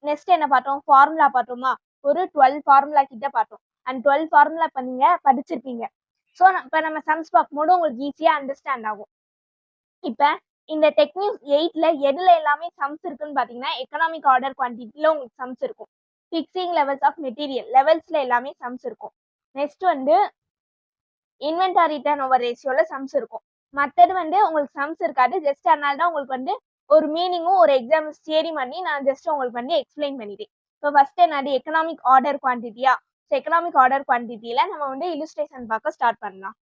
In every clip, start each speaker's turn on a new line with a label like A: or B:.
A: Next என்ன பார்த்தோம்? Formula பார்த்தோமா? ஒரு 12 ஃபார்முலா கிட்ட பார்த்தோம். அண்ட் 12 ஃபார்முலா இப்ப நீங்க படிச்சிருக்கீங்க. ஸோ இப்ப நம்ம சம்ஸ் பார்க்கும்போது உங்களுக்கு ஈஸியா அண்டர்ஸ்டாண்ட் ஆகும். இப்ப இந்த டெக்னிக் 8ல எதுல எல்லாமே சம்ஸ் இருக்குன்னு பாத்தீங்கன்னா, எக்கனாமிக் ஆர்டர் குவான்டிட்டில உங்களுக்கு சம்ஸ் இருக்கும். ஃபிக்ஸிங் லெவல்ஸ் ஆஃப் மெட்டீரியல் லெவல்ஸ்ல எல்லாமே சம்ஸ் இருக்கும். நெக்ஸ்ட் வந்து இன்வென்டாரி டர்ன் ஓவர் ரேஷியோல சம்ஸ் இருக்கும். மத்தது வந்து உங்களுக்கு சம்ஸ் இருக்காது. ஜஸ்ட் அதனால தான் உங்களுக்கு வந்து ஒரு மீனிங்கும் ஒரு எக்ஸாம்பிள் தியரி பண்ணி நான் ஜஸ்ட் உங்களுக்கு வந்து எக்ஸ்பிளைன் பண்ணிட்டேன். ஸோ ஃபர்ஸ்ட் என்னது எக்கனாமிக் ஆர்டர் குவான்டிட்டியா? ஸோ எக்கனாமிக் ஆர்டர் குவான்டிட்டியில நம்ம வந்து இல்லுஸ்ட்ரேஷன் பார்க்க ஸ்டார்ட் பண்ணலாம்.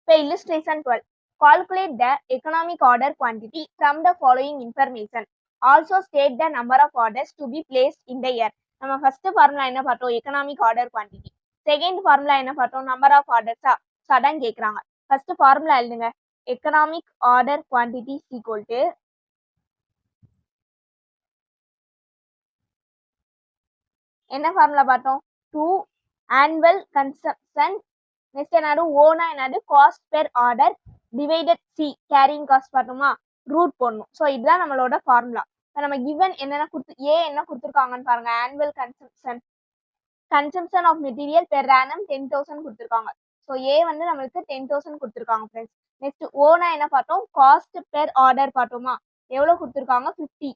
A: இப்போ illustration 12. Calculate the economic order quantity from the following information. Also state the number of orders to be placed in the year. நம்ம first formula என்ன பார்த்தோம்? Economic order quantity. Second formula என்ன பார்த்தோம்? Number of ஆர்டர்ஸா? So அதான் கேட்குறாங்க. First formula எழுதுங்க. Economic order quantity equal to என்ன ஃபார்முலா பார்த்தோம்? 2 annual consumption. நெக்ஸ்ட் என்னது? ஓனா என்னது? Cost per order divided C carrying cost பார்த்தோமா? ரூட் போடணும். ஸோ இதுதான் நம்மளோட ஃபார்முலா. இப்போ நம்ம கிவன் என்னென்ன என்ன கொடுத்துருக்காங்கன்னு பாருங்க. Annual consumption of material per annum 10,000 கொடுத்துருக்காங்க. ஸோ ஏ வந்து நம்மளுக்கு 10,000 கொடுத்துருக்காங்க ஃப்ரெண்ட்ஸ். நெக்ஸ்ட் ஓனா என்ன பார்த்தோம்? காஸ்ட் பெர் ஆர்டர் பார்த்தோமா? எவ்வளோ கொடுத்துருக்காங்க? 50.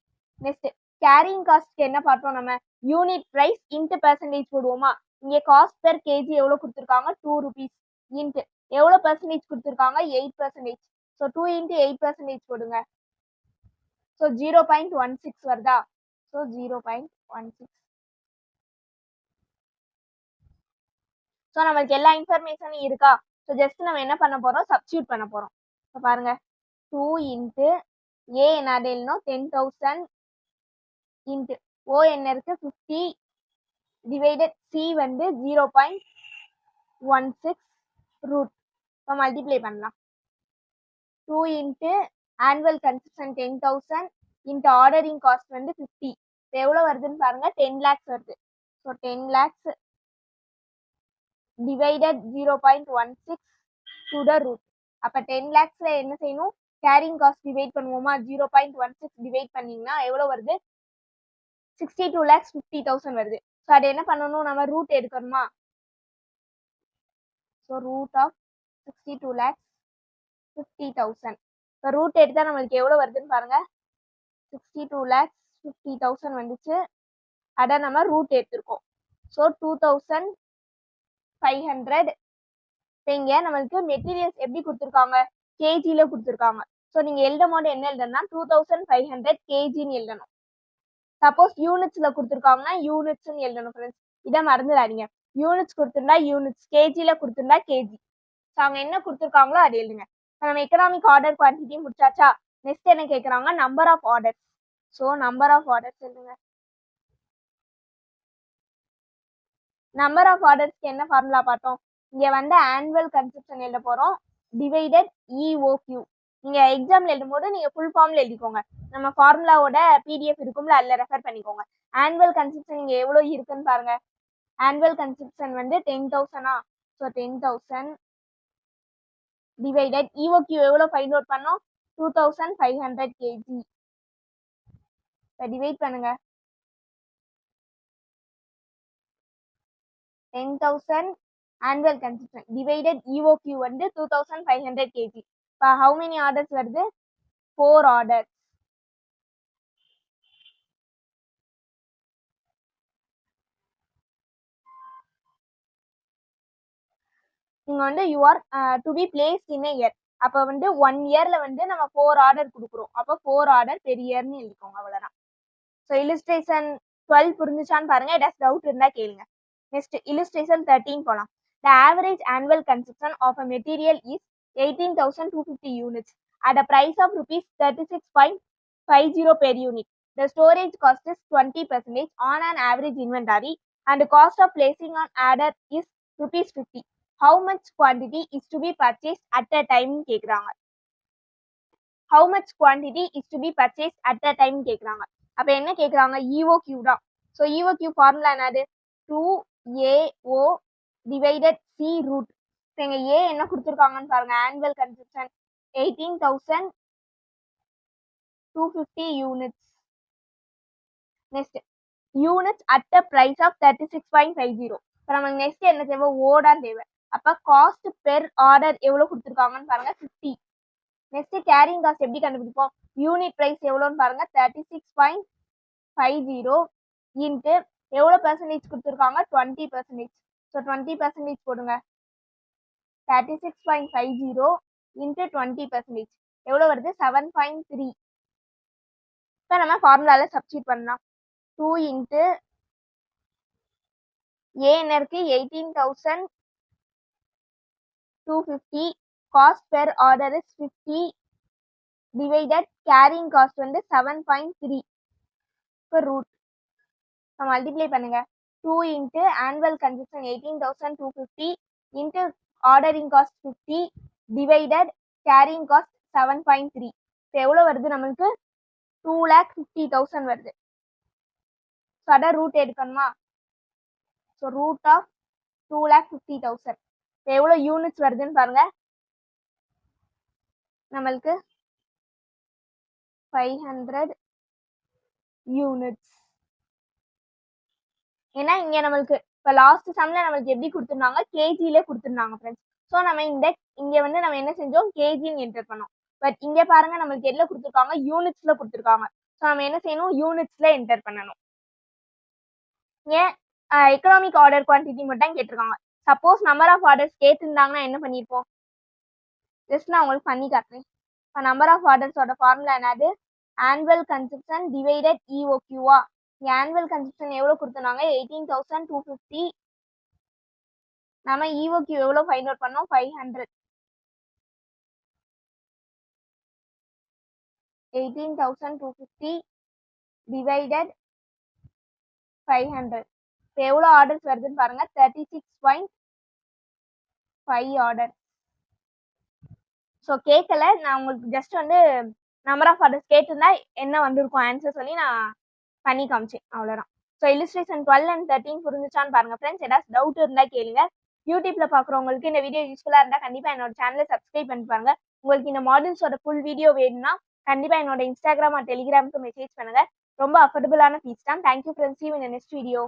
A: நெக்ஸ்ட் கேரிங் காஸ்ட்க்கு என்ன பார்த்தோம்? நம்ம யூனிட் பிரைஸ் இன்ட்டு பெர்சன்டேஜ் போடுவோமா? இங்கே காஸ்ட் பெர் கேஜி எவ்வளோ கொடுத்துருக்காங்க? 2 rupees இன்ட்டு எவ்வளோ பெர்சன்டேஜ் கொடுத்துருக்காங்க? 8%. ஸோ 2 இன்ட்டு 8% போடுங்க. ஸோ 0.16 வருதா? ஸோ 0.16. ஸோ நம்மளுக்கு எல்லா இன்ஃபர்மேஷனும் இருக்கா? ஸோ ஜஸ்ட் நம்ம என்ன பண்ண போறோம்? சப்ஸ்டியூட் பண்ண போறோம். ஸோ பாருங்க 2 இன்ட்டு ஏ என்னது எழுதணும்? 10,000 இன்ட்டு ஓ என்ன இருக்கு? 50 டிவைடட் சி வந்து 0.16 ரூட். இப்போ மல்டிப்ளை பண்ணலாம். 2 into annual consumption 10,000 into ordering cost வந்து 50. இப்போ எவ்வளோ வருதுன்னு பாருங்க. 10 lakhs வருது. So 10 lakhs divided 0.16 to the root. அப்போ 10 lakhsல என்ன செய்யணும்? கேரிங் காஸ்ட் டிவைட் பண்ணுவோமா? 0.16 டிவைட் பண்ணீங்கன்னா எவ்வளோ வருது? 62,50,000 வருது. ஸோ அது என்ன பண்ணணும்? நம்ம ரூட் எடுக்கணுமா? So root of 62,50,000. இப்போ ரூட் எடுத்தா நம்மளுக்கு எவ்வளோ வருதுன்னு பாருங்க. 62,50,000 வந்துச்சு. அதை நம்ம ரூட் எடுத்திருக்கோம். ஸோ 2,500. இப்போ இங்க நம்மளுக்கு மெட்டீரியல்ஸ் எப்படி கொடுத்துருக்காங்க? கேஜில கொடுத்துருக்காங்க. ஸோ நீங்க எழுதும் போது என்ன எழுதணும்னா 2,500 கேஜின்னு எழுதணும். சப்போஸ் யூனிட்ஸ்ல கொடுத்துருக்காங்கன்னா யூனிட்ஸ்ன்னு எழுதணும் ஃப்ரெண்ட்ஸ். இதை மறந்துடாதீங்க. யூனிட்ஸ் கொடுத்துருந்தா யூனிட்ஸ், கேஜில கொடுத்துருந்தா கேஜி. ஸோ அவங்க என்ன கொடுத்துருக்காங்களோ அது எழுதுங்க. நம்ம எக்கனாமிக் ஆர்டர் குவான்டிட்டி முடிச்சாச்சா? நெக்ஸ்ட் என்ன கேட்குறாங்க? Number of orders. So number of orders எழுதுங்க. நம்பர் ஆஃப் ஆர்டர்ஸ்க்கு என்ன ஃபார்முலா பார்த்தோம்? இங்க வந்து ஆனுவல் கன்சப்ஷன் எழுத போறோம். Divided EOQ. நீங்க எக்ஸாம்ல எழுதும்போது நீங்க ஃபுல் ஃபார்ம்ல எழுதிக்கோங்க. நம்ம ஃபார்முலாவோட பிடிஎஃப் இருக்கும்ல, அதில் ரெஃபர் பண்ணிக்கோங்க. ஆனுவல் கன்சப்ஷன் இங்க எவ்வளோ இருக்குன்னு பாருங்க. ஆனுவல் கன்சப்ஷன் வந்து 10,000. ஸோ 10,000 டிவைடட் இஓக்யூ எவ்வளோ ஃபைண்ட் அவுட் பண்ணோம்? 2,500 கேஜி. இப்போ டிவைட் பண்ணுங்க. 10,000 annual consumption divided EOQ வந்து 2,500 kg. இப்போ how many orders வருது? 4 orders. இங்க வந்து you are to be placed in a year. அப்போ வந்து 1 yearல வந்து நம்ம 4 ஆர்டர் கொடுக்குறோம். அப்போ 4 ஆர்டர் பெர் இயர்னு எழுதிக்கோங்க. அவ்வளோதான். ஸோ illustration 12 புரிஞ்சுச்சான்னு பாருங்க. ஏதாச்சும் டவுட் இருந்தா கேளுங்க. நெக்ஸ்ட் illustration 13 போலாம். The average annual consumption of a material is 18,250 units at a price of rupees 36.50 per unit. The storage cost is 20% on an average inventory and the cost of placing on order is rupees 50. How much quantity is to be purchased at a time கேக்குறாங்க. How much quantity is to be purchased at a time கேக்குறாங்க. அப்ப என்ன கேக்குறாங்க? EOQ தான். So EOQ formula என்னது? 2AO divided C root. இங்க ஏ என்ன கொடுத்துருக்காங்கன்னு பாருங்க. Annual consumption 18,250 units. Next units at a price of 36.50. இப்போ நமக்கு நெக்ஸ்ட் என்ன தேவை, ஓடான் தேவை. அப்போ காஸ்ட் பெர் ஆர்டர் எவ்வளோ கொடுத்துருக்காங்கன்னு பாருங்க 50. நெக்ஸ்ட் கேரிங் காஸ்ட் எப்படி கண்டுபிடிப்போம், யூனிட் பிரைஸ் எவ்வளோன்னு பாருங்க 36.50 இன்ட்டு எவ்வளோ பெர்சன்டேஜ் கொடுத்துருக்காங்க 20%. ஸோ 20% போடுங்க. 36.50 இன்ட்டு 20% எவ்வளோ வருது 7.3. இப்போ நம்ம ஃபார்முலால சப்ஸ்டியூட் பண்ணலாம். 2 இன்ட்டு ஏ என்ன இருக்கு 18,250, cost per order is 50 divided carrying cost வந்து 7.3 இப்போ ரூட். மல்டிப்ளை பண்ணுங்க. 2 into annual consumption 18,250 into ordering cost 50 divided carrying cost 7.3. இப்போ எவ்வளோ வருது நம்மளுக்கு 2,50,000 வருது. ஸோ அதான் ரூட் எடுக்கணுமா. So root of 2,50,000. இப்போ எவ்வளோ யூனிட்ஸ் வருதுன்னு பாருங்க, நம்மளுக்கு 500 யூனிட்ஸ். ஏன்னா இங்கே நம்மளுக்கு இப்போ லாஸ்ட் சம்ல நம்மளுக்கு எப்படி கொடுத்துருந்தாங்க, கேஜிலே கொடுத்துருந்தாங்க ஃப்ரெண்ட்ஸ். ஸோ நம்ம இங்கே வந்து நம்ம என்ன செஞ்சோம், கேஜின்னு என்டர் பண்ணோம். பட் இங்கே பாருங்க நம்மளுக்கு எதில் கொடுத்துருக்காங்க, யூனிட்ஸ்ல கொடுத்துருக்காங்க. ஸோ நம்ம என்ன செய்யணும், யூனிட்ஸ்ல என்டர் பண்ணணும். ஏன் எக்கனாமிக் ஆர்டர் குவான்டிட்டி மட்டும் கேட்டிருக்காங்க. சப்போஸ் நம்பர் ஆஃப் ஆர்டர்ஸ் கேட்டிருந்தாங்கன்னா என்ன பண்ணியிருப்போம், ஜஸ்ட் நான் உங்களுக்கு பண்ணி காட்டுறேன். இப்போ நம்பர் ஆஃப் ஆர்டர்ஸோட ஃபார்முலா என்னது, ஆனுவல் கன்சப்ஷன் டிவைடட் இஓக்யூவா. இங்கே ஆனுவல் கன்சப்ஷன் எவ்வளோ கொடுத்துருந்தாங்க 18,250. நம்ம இஓக்யூ எவ்வளோ ஃபைண்ட் அவுட் பண்ணோம் 500. 18,250 டிவைடட் 500. இப்போ எவ்வளோ ஆர்டர்ஸ் வருதுன்னு பாருங்க 36.5 ஆர்டர். ஸோ கேட்கல, நான் உங்களுக்கு ஜஸ்ட் வந்து நம்பர் ஆஃப் ஆர்டர்ஸ் கேட்டிருந்தா என்ன வந்திருக்கும் ஆன்சர் சொல்லி நான் பண்ணி காமிச்சேன், அவ்வளோதான். ஸோ இல்லுஸ்ட்ரேஷன் 12 and 13 புரிஞ்சுச்சான்னு பாருங்க ஃப்ரெண்ட்ஸ். ஏதாச்சும் டவுட் இருந்தால் கேளுங்க. யூடியூப்ல பார்க்குறவங்களுக்கு இந்த வீடியோ யூஸ்ஃபுல்லாக இருந்தால் கண்டிப்பாக என்னோட சேனலை சப்ஸ்கிரைப் பண்ணி பாருங்க. உங்களுக்கு இந்த மாடல்ஸோட ஃபுல் வீடியோ வேணும்னா கண்டிப்பாக என்னோட இன்ஸ்டாகிராம் டெலிகிராமுக்கு மெசேஜ் பண்ணுங்க. ரொம்ப அஃபோர்டபுளான ஃபீஸ் தான். Thank you friends, see you in the next video.